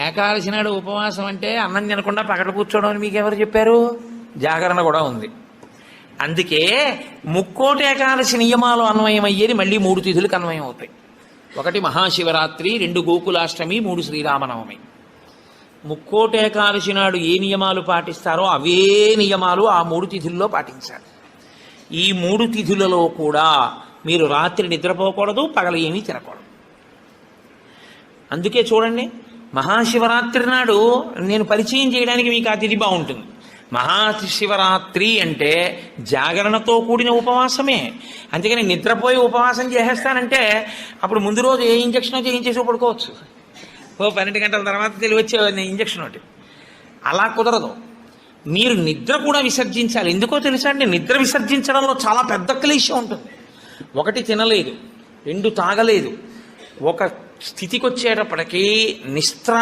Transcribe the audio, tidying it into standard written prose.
ఏకాదశి నాడు ఉపవాసం అంటే అన్నం తినకుండా పగట కూర్చోవడం అని మీకు ఎవరు చెప్పారు? జాగరణ కూడా ఉంది. అందుకే ముక్కోటి ఏకాదశి నియమాలు అన్వయమయ్యేది మళ్ళీ 3 తిథులకు అన్వయం అవుతాయి. 1 మహాశివరాత్రి, 2 గోకులాష్టమి, 3 శ్రీరామనవమి. ముక్కోటి ఏకాదశి నాడు ఏ నియమాలు పాటిస్తారో అవే నియమాలు ఆ 3 తిథుల్లో పాటించాలి. ఈ 3 తిథులలో కూడా మీరు రాత్రి నిద్రపోకూడదు, పగలు ఏమీ తినకూడదు. అందుకే చూడండి, మహాశివరాత్రి నాడు నేను పరిచయం చేయడానికి మీకు ఆ తిథి బాగుంటుంది. మహాశివరాత్రి అంటే జాగరణతో కూడిన ఉపవాసమే. అందుకని నిద్రపోయి ఉపవాసం చేసేస్తానంటే అప్పుడు ముందు రోజు ఏ ఇంజక్షనో చేయించేసి పడుకోవచ్చు. 12 గంటల తర్వాత తెలివచ్చే ఇంజక్షన్ ఒకటి. అలా కుదరదు. మీరు నిద్ర కూడా విసర్జించాలి. ఎందుకో తెలుసా అండి, నిద్ర విసర్జించడంలో చాలా పెద్ద క్లేశం ఉంటుంది. 1 తినలేదు, 2 తాగలేదు, ఒక స్థితికి వచ్చేటప్పటికీ నిస్త్రా